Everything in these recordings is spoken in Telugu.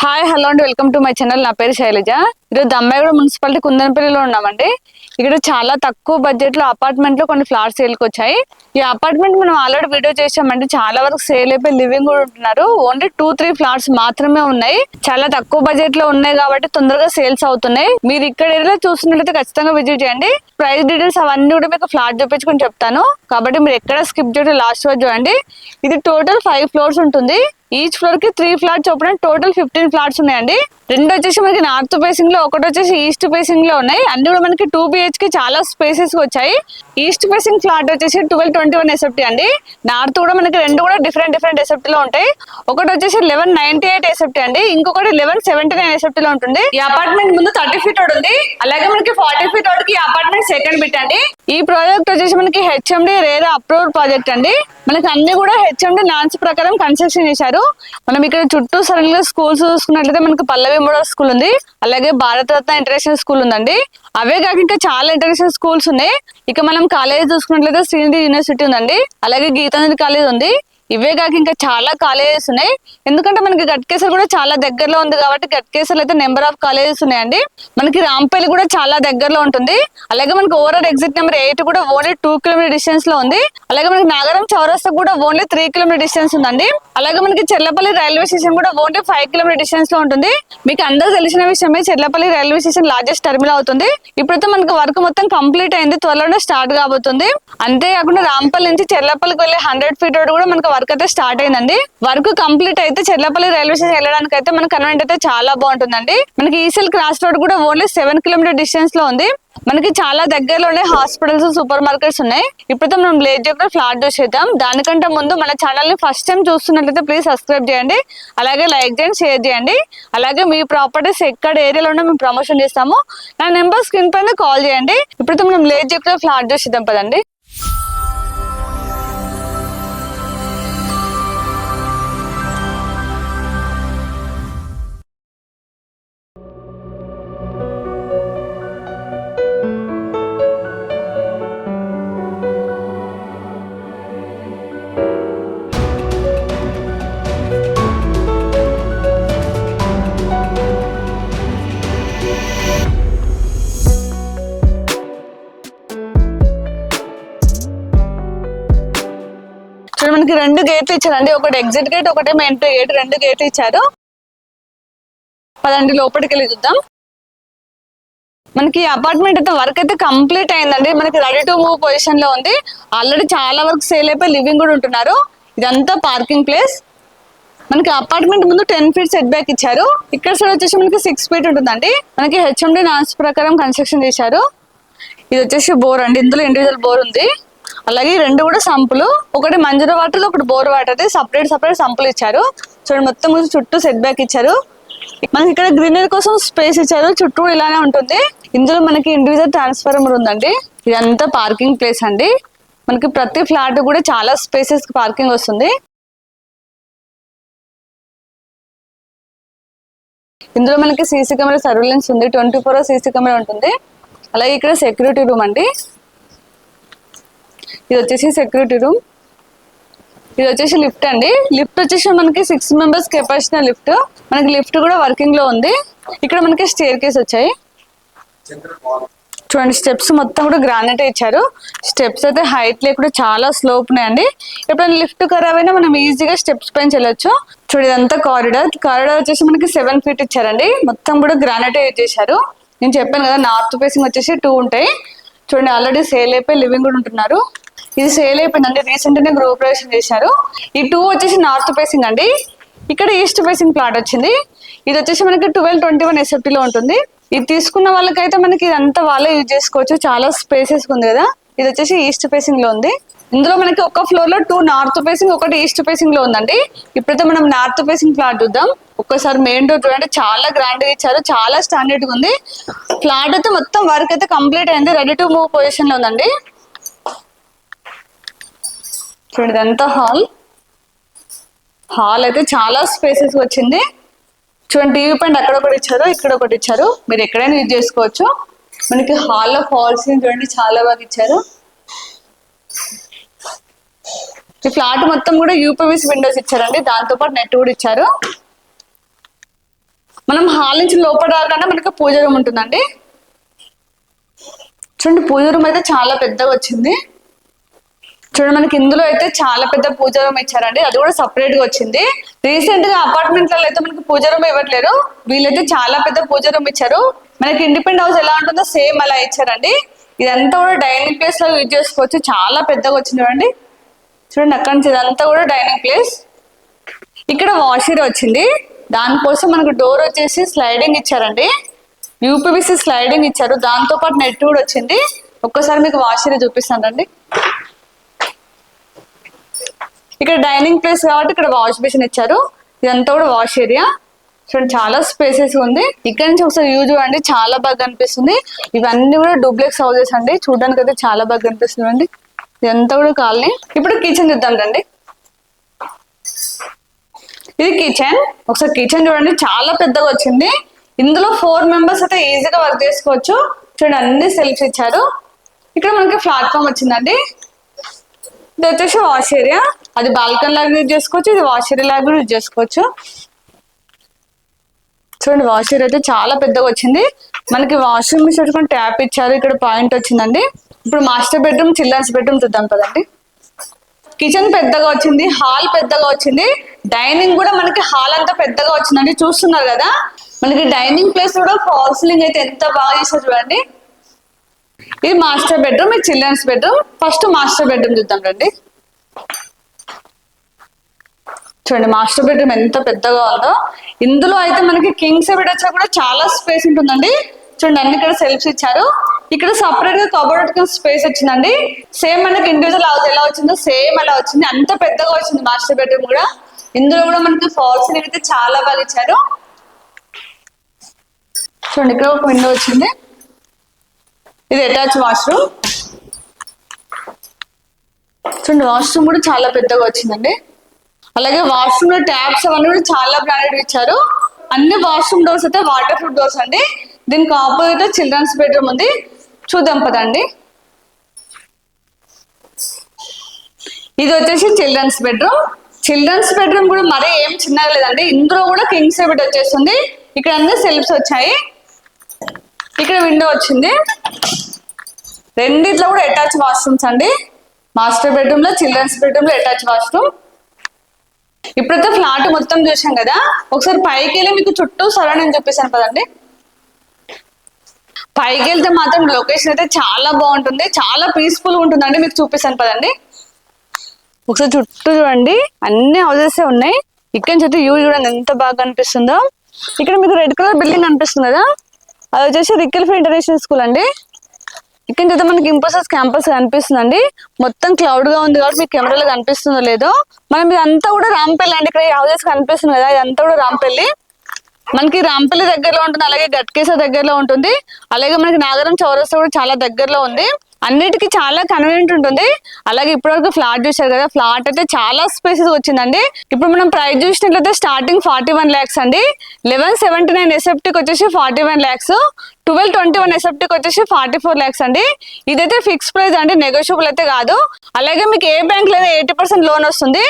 హాయ్ హలో అండి, వెల్కమ్ టు మై ఛానల్. నా పేరు శైలజ. ఈరోజు దమ్మాయిగూడ మున్సిపాలిటీ కుందనపల్లిలో ఉన్నామండి. ఇక్కడ చాలా తక్కువ బడ్జెట్ లో అపార్ట్మెంట్ లో కొన్ని ఫ్లాట్స్ సేల్కి వచ్చాయి. ఈ అపార్ట్మెంట్ మనం ఆల్రెడీ వీడియో చేసామండి. చాలా వరకు సేల్ అయిపోయి లివింగ్ కూడా ఉంటున్నారు. ఓన్లీ 2-3 ఫ్లాట్స్ మాత్రమే ఉన్నాయి. చాలా తక్కువ బడ్జెట్ లో ఉన్నాయి కాబట్టి తొందరగా సేల్స్ అవుతున్నాయి. మీరు ఇక్కడ ఏరియాలో చూస్తున్నట్లయితే ఖచ్చితంగా విజిట్ చేయండి. ప్రైస్ డీటెయిల్స్ అవన్నీ కూడా మీకు ఫ్లాట్ చూపించుకొని చెప్తాను కాబట్టి మీరు ఎక్కడ స్కిప్ చేయడం లాస్ట్ వరకు చూడండి. ఇది టోటల్ 5 ఫ్లోర్స్ ఉంటుంది. ఈచ్ ఫ్లోర్ కి 3 ఫ్లాట్స్ చొప్పున టోటల్ 15 ఫ్లాట్స్ ఉన్నాయండి. రెండు వచ్చేసి మనకి నార్త్ ఫేసింగ్ లో, ఒకటి వచ్చేసి ఈస్ట్ ఫేసింగ్ లో ఉన్నాయి. అన్ని కూడా మనకి 2 BHK చాలా స్పేసెస్ వచ్చాయి. ఈస్ట్ ఫేసింగ్ ఫ్లాట్ వచ్చేసి 1221 SFT అండి. నార్త్ కూడా మనకి రెండు కూడా డిఫరెంట్ SFT లో ఉంటాయి. ఒకటి వచ్చేసి 1198 SFT అండి, ఇంకొకటి 1179 SFT లో ఉంటుంది. ఈ అపార్ట్మెంట్ ముందు 30 feet రోడ్ ఉంది. అలాగే మనకి 40 feet రోడ్ కి అపార్ట్మెంట్ సెకండ్ బిట్ అండి. ఈ ప్రాజెక్ట్ వచ్చేసి మనకి HMD రేరా అప్రూవ్డ్ ప్రాజెక్ట్ అండి. మనకి అన్ని కూడా HMD నాన్స్ ప్రకారం కన్స్ట్రక్షన్ చేశారు. మనం ఇక్కడ చుట్టూ సరళంగా స్కూల్స్ చూసుకున్నట్లయితే మనకి పల్లవి మోడల్ స్కూల్ ఉంది, అలాగే భారతరత్న ఇంటర్నేషనల్ స్కూల్ ఉందండి. అవే కాక ఇంకా చాలా ఇంటర్నేషనల్ స్కూల్స్ ఉన్నాయి. ఇక మనం కాలేజ్ చూసుకున్నట్లయితే శ్రీనిధి యూనివర్సిటీ ఉందండి, అలాగే గీతాంజలి కాలేజ్ ఉంది. ఇవే కాక ఇంకా చాలా కాలేజెస్ ఉన్నాయి. ఎందుకంటే మనకి గట్కేసర్ కూడా చాలా దగ్గరలో ఉంది కాబట్టి గట్కేసర్ అయితే నెంబర్ ఆఫ్ కాలేజెస్ ఉన్నాయండి. మనకి రాంపల్లి కూడా చాలా దగ్గరలో ఉంటుంది. అలాగే మనకి ఓవరాల్ ఎగ్జిట్ నెంబర్ 8 కూడా ఓన్లీ 2 కిలోమీటర్ డిస్టెన్స్ లో ఉంది. అలాగే మనకి నాగరం చౌరస్తా కూడా ఓన్లీ 3 కిలోమీటర్ డిస్టెన్స్ ఉందండి. అలాగే మనకి చెర్లపల్లి రైల్వే స్టేషన్ కూడా ఓన్లీ 5 కిలోమీటర్ డిస్టెన్స్ లో ఉంటుంది. మీకు అందరూ తెలిసిన విషయమే, Cherlapalli railway station largest terminal అవుతుంది. ఇప్పుడైతే మనకి వర్క్ మొత్తం కంప్లీట్ అయింది, త్వరలోనే స్టార్ట్ కాబోతుంది. అంతేకాకుండా రాంపల్లి నుంచి చెర్లపల్లికి వెళ్ళే 100 feet రోడ్ కూడా మనకి వర్క్ అయితే స్టార్ట్ అయిందండి. వర్క్ కంప్లీట్ అయితే చెర్లపల్లి రైల్వే స్టేషన్ వెళ్ళడానికి అయితే మన కన్వెంట్ అయితే చాలా బాగుంటుందండి. మనకి ఈసెల్ క్రాస్ రోడ్ కూడా ఓన్లీ 7 కిలోమీటర్ డిస్టెన్స్ లో ఉంది. మనకి చాలా దగ్గరలోనే హాస్పిటల్స్, సూపర్ మార్కెట్స్ ఉన్నాయి. ఇప్పుడైతే మనం లేట్ చేయకుండా ఫ్లాట్ చూసేద్దాం. దానికంటే ముందు మన ఛానల్ ని ఫస్ట్ టైం చూస్తున్నట్లయితే ప్లీజ్ సబ్స్క్రైబ్ చేయండి, అలాగే లైక్ చేయండి, షేర్ చేయండి. అలాగే మీ ప్రాపర్టీస్ ఎక్కడ ఏరియాలోనే మేము ప్రమోషన్ చేస్తాము. నా నెంబర్ స్క్రీన్ పైన కాల్ చేయండి. ఇప్పుడైతే మనం లేట్ చేయకుండా ఫ్లాట్ చూసేద్దాం పదండి. మనకి 2 గేట్లు ఇచ్చారండి, ఒకటి ఎగ్జిట్ గేట్, ఒకటేమో ఎంట్రీ గేట్. 2 గేట్లు ఇచ్చారు. పదండి లోపలికి వెళ్ళి చూద్దాం. మనకి అపార్ట్మెంట్ అయితే వర్క్ అయితే కంప్లీట్ అయిందండి. మనకి రెడీ టు మూవ్ పొజిషన్ లో ఉంది. ఆల్రెడీ చాలా వరకు సేల్ అయిపోయి లివింగ్ కూడా ఉంటున్నారు. ఇదంతా పార్కింగ్ ప్లేస్. మనకి అపార్ట్మెంట్ ముందు 10 feet సెట్ బ్యాక్ ఇచ్చారు. ఇక్కడ సైడ్ వచ్చేసి మనకి 6 feet ఉంటుందండి. మనకి HMD నాన్స్ ప్రకారం కన్స్ట్రక్షన్ చేశారు. ఇది వచ్చేసి బోర్ అండి, ఇందులో ఇండివిజువల్ బోర్ ఉంది. అలాగే 2 కూడా సంపులు, ఒకటి మంజూర వాటర్, ఒకటి బోర్ వాటర్. సపరేట్ సంపులు ఇచ్చారు. చూడండి మొత్తం చుట్టూ సెట్ బ్యాక్ ఇచ్చారు. మనకి ఇక్కడ గ్రీనరీ కోసం స్పేస్ ఇచ్చారు. చుట్టూ ఇలానే ఉంటుంది. ఇందులో మనకి ఇండివిజువల్ ట్రాన్స్ఫార్మర్ ఉందండి. ఇదంతా పార్కింగ్ ప్లేస్ అండి. మనకి ప్రతి ఫ్లాట్ కూడా చాలా స్పేసెస్ పార్కింగ్ వస్తుంది. ఇందులో మనకి సీసీ కెమెరా సర్వేలెన్స్ ఉంది, 24 hours సీసీ కెమెరా ఉంటుంది. అలాగే ఇక్కడ సెక్యూరిటీ రూమ్ అండి. ఇది వచ్చేసి సెక్యూరిటీ రూమ్. ఇది వచ్చేసి లిఫ్ట్ అండి. లిఫ్ట్ వచ్చేసి మనకి 6 members కెపాసిటీ లిఫ్ట్. మనకి లిఫ్ట్ కూడా వర్కింగ్ లో ఉంది. ఇక్కడ మనకి స్టేర్ కేస్ వచ్చాయి. చూడండి స్టెప్స్ మొత్తం కూడా గ్రానైట్ ఇచ్చారు. స్టెప్స్ అయితే హైట్ లేకుండా చాలా స్లోప్ ఉన్నాయండి. ఎప్పుడైనా లిఫ్ట్ ఖరాబ్ అయినా మనం ఈజీగా స్టెప్స్ పైన వెళ్ళొచ్చు. చూడండి ఇదంతా కారిడార్ వచ్చేసి మనకి 7 feet ఇచ్చారండి. మొత్తం కూడా గ్రానైట్ యూజ్ చేశారు. నేను చెప్పాను కదా నార్త్ ఫేసింగ్ వచ్చేసి 2 ఉంటాయి. చూడండి ఆల్రెడీ సేల్ అయిపోయి లివింగ్ కూడా ఉంటున్నారు. ఇది సేల్ అయిపోయిందండి, రీసెంట్ గా గృహప్రవేశం చేశారు. ఈ 2 వచ్చేసి నార్త్ ఫేసింగ్ అండి. ఇక్కడ ఈస్ట్ ఫేసింగ్ ప్లాట్ వచ్చింది. ఇది వచ్చేసి మనకి 1221 SFT లో ఉంటుంది. ఇది తీసుకున్న వాళ్ళకైతే మనకి ఇదంతా వాళ్ళే యూజ్ చేసుకోవచ్చు, చాలా స్పేసెస్ ఉంది కదా. ఇది వచ్చేసి ఈస్ట్ ఫేసింగ్ లో ఉంది. ఇందులో మనకి ఒక ఫ్లోర్ లో 2 నార్త్ ఫేసింగ్, ఒకటి ఈస్ట్ ఫేసింగ్ లో ఉందండి. ఇప్పుడైతే మనం నార్త్ ఫేసింగ్ ఫ్లాట్ చూద్దాం. ఒక్కసారి మెయిన్ డోర్ చూడండి, చాలా గ్రాండ్ గా ఇచ్చారు, చాలా స్టాండర్డ్ గా ఉంది. ఫ్లాట్ అయితే మొత్తం వర్క్ అయితే కంప్లీట్ అయింది, రెడీ టు మూవ్ పొజిషన్ లో ఉందండి. చూడండి ఇదంతా హాల్ అయితే చాలా స్పేసెస్ వచ్చింది. చూడండి టీవీ పాయింట్ అక్కడ ఒకటి ఇచ్చారు, ఇక్కడ ఒకటి ఇచ్చారు. మీరు ఎక్కడైనా యూజ్ చేసుకోవచ్చు. మనకి హాల్లో ఫాల్స్ చూడండి చాలా బాగా ఇచ్చారు. ఈ ఫ్లాట్ మొత్తం కూడా యూపీవీసీ విండోస్ ఇచ్చారండి, దాంతో పాటు నెట్ కూడా ఇచ్చారు. మనం హాల్ నుంచి లోపల రాగానే మనకి పూజ రూమ్ ఉంటుందండి. చూడండి పూజ రూమ్ అయితే చాలా పెద్దగా వచ్చింది. చూడండి మనకి ఇందులో అయితే చాలా పెద్ద పూజ రూమ్ ఇచ్చారండి, అది కూడా సపరేట్ గా వచ్చింది. రీసెంట్ గా అపార్ట్మెంట్లలో అయితే మనకి పూజ రూమ్ ఇవ్వట్లేరు, వీళ్ళైతే చాలా పెద్ద పూజ రూమ్ ఇచ్చారు. మనకి ఇండిపెండెంట్ హౌస్ ఎలా ఉంటుందో సేమ్ అలా ఇచ్చారండి. ఇదంతా కూడా డైనింగ్ ప్లేస్ లో యూజ్ చేసుకోవచ్చు, చాలా పెద్దగా వచ్చింది చూడండి. చూడండి అక్కడి నుంచి ఇదంతా కూడా డైనింగ్ ప్లేస్. ఇక్కడ వాషర్ వచ్చింది, దానికోసం మనకు డోర్ వచ్చేసి స్లైడింగ్ ఇచ్చారండి, యూపీవీసీ స్లైడింగ్ ఇచ్చారు, దాంతో పాటు నెట్ కూడా వచ్చింది. ఒక్కసారి మీకు వాషర్ చూపిస్తాను రండి. ఇక్కడ డైనింగ్ ప్లేస్ కాబట్టి ఇక్కడ వాష్ బేసిన్ ఇచ్చారు, ఇదంతా కూడా వాష్ ఏరియా. చూడండి చాలా స్పేసెస్ ఉంది. ఇక్కడ నుంచి ఒకసారి వ్యూ చూడండి, చాలా బాగా అనిపిస్తుంది. ఇవన్నీ కూడా డూప్లెక్స్ హౌసెస్ అండి, చూడడానికి అయితే చాలా బాగా అనిపిస్తుంది అండి. ఇదంతా కూడా కాలనీ. ఇప్పుడు కిచెన్ చూద్దాం రండి. ఇది కిచెన్, ఒకసారి కిచెన్ చూడండి చాలా పెద్దగా వచ్చింది. ఇందులో 4 మెంబర్స్ అయితే ఈజీగా వర్క్ చేసుకోవచ్చు. చూడండి అన్ని సెల్ఫ్స్ ఇచ్చారు. ఇక్కడ మనకి ప్లాట్ఫామ్ వచ్చిందండి. ఇది వచ్చేసి వాష్ ఏరియా, అది బాల్కన్ లాగా యూజ్ చేసుకోవచ్చు, ఇది వాష్ ఏరియా లాగా కూడా యూజ్ చేసుకోవచ్చు. చూడండి వాష్ ఏరియా అయితే చాలా పెద్దగా వచ్చింది. మనకి వాష్రూమ్ పెట్టుకుని ట్యాప్ ఇచ్చారు, ఇక్కడ పాయింట్ వచ్చిందండి. ఇప్పుడు మాస్టర్ బెడ్రూమ్, చిల్డ్రన్స్ బెడ్రూమ్ చూద్దాం కదండి. కిచెన్ పెద్దగా వచ్చింది, హాల్ పెద్దగా వచ్చింది, డైనింగ్ కూడా మనకి హాల్ అంతా పెద్దగా వచ్చిందండి. చూస్తున్నారు కదా, మనకి డైనింగ్ ప్లేస్ కూడా ఫాల్ సీలింగ్ అయితే ఎంత బాగా చేశారు చూడండి. ఇది మాస్టర్ బెడ్రూమ్, ఇది children's bedroom. First master bedroom చూద్దాం రండి. చూడండి మాస్టర్ బెడ్రూమ్ ఎంత పెద్దగా ఉందో. ఇందులో అయితే మనకి కింగ్ సైజ్ బెడ్ వచ్చా కూడా చాలా స్పేస్ ఉంటుందండి. చూడండి అన్ని ఇక్కడ సెల్ఫ్స్ ఇచ్చారు, ఇక్కడ సపరేట్ గా కబోర్డ్ స్పేస్ వచ్చిందండి. సేమ్ మనకి ఇండివిజువల్ హౌస్ ఎలా వచ్చిందో సేమ్ అలా వచ్చింది, అంత పెద్దగా వచ్చింది మాస్టర్ బెడ్రూమ్ కూడా. ఇందులో కూడా మనకి ఫాల్ సీలింగ్ అయితే చాలా బాగా ఇచ్చారు. చూడండి ఇక్కడ ఒక విండో వచ్చింది, ఇది అటాచ్ వాష్రూమ్. చూడండి వాష్రూమ్ కూడా చాలా పెద్దగా వచ్చిందండి. అలాగే వాష్రూమ్ లో ట్యాప్స్ అవన్నీ కూడా చాలా బ్రాండెడ్ ఇచ్చారు. అన్ని వాష్రూమ్ డోర్స్ అయితే వాటర్ ప్రూఫ్ డోర్స్ అండి. దీనికి ఆపోజిట్ చిల్డ్రన్స్ బెడ్రూమ్ ఉంది, చూద్దాం పదండి. ఇది వచ్చేసి చిల్డ్రన్స్ బెడ్రూమ్. చిల్డ్రన్స్ బెడ్రూమ్ కూడా మరీ ఏం చిన్నగా లేదండి, ఇందులో కూడా కింగ్ సైజ్ బెడ్ వచ్చేస్తుంది. ఇక్కడ అన్ని సెల్ఫ్స్ వచ్చాయి, ఇక్కడ విండో వచ్చింది. రెండిట్లో కూడా అటాచ్ వాష్రూమ్స్ అండి. మాస్టర్ బెడ్రూమ్ లో, చిల్డ్రన్స్ బెడ్రూమ్ లో అటాచ్ వాష్రూమ్. ఇప్పుడైతే ఫ్లాట్ మొత్తం చూసాం కదా, ఒకసారి పైకి వెళ్ళి మీకు చుట్టూ సరౌండింగ్ చూపిస్తాను పదండి. పైకి వెళ్తే మాత్రం లొకేషన్ అయితే చాలా బాగుంటుంది, చాలా పీస్ఫుల్ ఉంటుందండి. మీకు చూపిస్తాను పదండి. ఒకసారి చుట్టూ చూడండి, అన్ని హౌసెస్ ఉన్నాయి. ఇక్కడ నుంచి అయితే వ్యూ చూడండి ఎంత బాగా అనిపిస్తుందో. ఇక్కడ మీకు రెడ్ కలర్ బిల్డింగ్ అనిపిస్తుంది కదా, అది వచ్చేసి రిక్కల్ఫీ ఇంటర్నేషనల్ స్కూల్ అండి. ఇక్కడ నుంచి మనకి ఇంపోసిస్ క్యాంపస్ కనిపిస్తుందండి. మొత్తం క్లౌడ్ గా ఉంది కాబట్టి మీకు కెమెరాలో కనిపిస్తుందో లేదో. మనం ఇదంతా కూడా రాంపల్లి అండి, ఇక్కడ హౌసెస్ కనిపిస్తుంది కదా, ఇదంతా కూడా రాంపల్లి. మనకి రాంపల్లి దగ్గరలో ఉంటుంది, అలాగే గట్కేసా దగ్గరలో ఉంటుంది, అలాగే మనకి నాగరం చౌరస్తా కూడా చాలా దగ్గరలో ఉంది. అన్నిటికీ చాలా కన్వీనియంట్ ఉంటుంది. అలాగే ఇప్పటివరకు ఫ్లాట్ చూసారు కదా, ఫ్లాట్ అయితే చాలా స్పేసెస్ వచ్చిందండి. ఇప్పుడు మనం ప్రైస్ చూసినట్లయితే స్టార్టింగ్ 41 lakhs అండి, 1179 SFTకి వచ్చేసి 41 lakhs, 1221 SFTకి వచ్చేసి 44 lakhs అండి. ఇదైతే ఫిక్స్ ప్రైస్ అండి, నెగోషియబుల్ అయితే కాదు. అలాగే మీకు ఏ బ్యాంక్ లేదా 80% లోన్ వస్తుంది.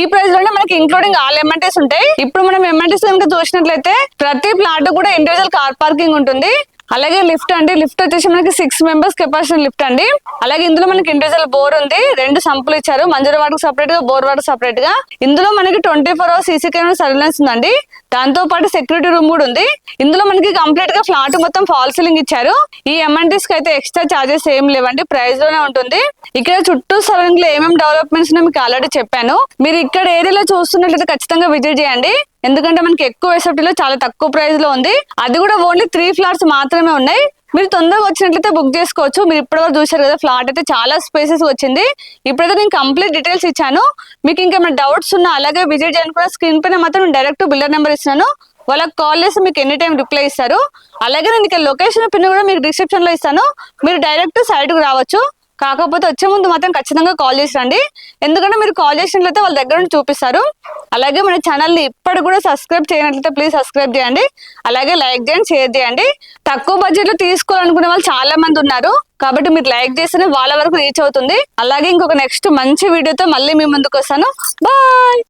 ఈ ప్రైస్ లోనే మనకి ఇంక్లూడింగ్ ఆల్ ఎమ్ఎన్టీస్ ఉంటాయి. ఇప్పుడు మనం ఎమ్ఎన్టీస్ కనుక చూసినట్లయితే ప్రతి ప్లాట్ కూడా ఇండివిజువల్ కార్ పార్కింగ్ ఉంటుంది. అలాగే లిఫ్ట్ అండి, లిఫ్ట్ వచ్చేసి మనకి 6 members కెపాసిటీ లిఫ్ట్ అండి. అలాగే ఇందులో మనకి ఇండివిజువల్ బోర్ ఉంది, 2 సంపులు ఇచ్చారు, మంజూరు వాటర్ సపరేట్ గా, బోర్ వాటర్ సపరేట్ గా. ఇందులో మనకి 24 hours CC కెమెరా సర్వేలెన్స్ ఉందండి, దాంతో పాటు సెక్యూరిటీ రూమ్ కూడా ఉంది. ఇందులో మనకి కంప్లీట్ గా ఫ్లాట్ మొత్తం ఫాల్ సీలింగ్ ఇచ్చారు. ఈ ఎమ్ఎన్టీస్ కి అయితే ఎక్స్ట్రా చార్జెస్ ఏం లేవండి, ప్రైస్ లోనే ఉంటుంది. ఇక్కడ చుట్టూ సరౌండింగ్ లో ఏమేమి డెవలప్మెంట్స్ మీకు ఆల్రెడీ చెప్పాను. మీరు ఇక్కడ ఏరియాలో చూస్తున్నట్లయితే ఖచ్చితంగా విజిట్ చేయండి, ఎందుకంటే మనకి ఎక్కువ ఎస్ఎఫ్టీలో చాలా తక్కువ ప్రైస్ లో ఉంది. అది కూడా ఓన్లీ 3 flats మాత్రమే ఉన్నాయి. మీరు తొందరగా వచ్చినట్లయితే బుక్ చేసుకోవచ్చు. మీరు ఇప్పటివరకు చూసారు కదా, ఫ్లాట్ అయితే చాలా స్పేసెస్ వచ్చింది. ఇప్పుడైతే నేను కంప్లీట్ డీటెయిల్స్ ఇచ్చాను. మీకు ఇంకేమైనా డౌట్స్ ఉన్నా అలాగే విజిట్ చేయడానికి కూడా స్క్రీన్ పైన మాత్రం డైరెక్ట్ బిల్డర్ నెంబర్ ఇస్తున్నాను, వాళ్ళకి కాల్ చేసి మీకు ఎనీ టైం రిప్లై ఇస్తారు. అలాగే నేను ఇక్కడ లొకేషన్ పిన్ కూడా మీకు డిస్క్రిప్షన్ లో ఇస్తాను, మీరు డైరెక్ట్ సైట్ కు రావచ్చు. కాకపోతే వచ్చే ముందు మాత్రం ఖచ్చితంగా కాల్ చేసి రండి, ఎందుకంటే మీరు కాల్ చేసినట్లయితే వాళ్ళ దగ్గర నుంచి చూపిస్తారు. అలాగే మన ఛానల్ని ఇప్పటికి కూడా సబ్స్క్రైబ్ చేయనట్లయితే ప్లీజ్ సబ్స్క్రైబ్ చేయండి, అలాగే లైక్ చేయండి, షేర్ చేయండి. తక్కువ బడ్జెట్లో తీసుకోవాలనుకునే వాళ్ళు చాలా మంది ఉన్నారు, కాబట్టి మీరు లైక్ చేస్తేనే వాళ్ళ వరకు రీచ్ అవుతుంది. అలాగే ఇంకొక నెక్స్ట్ మంచి వీడియోతో మళ్ళీ మీ ముందుకు వస్తాను. బాయ్.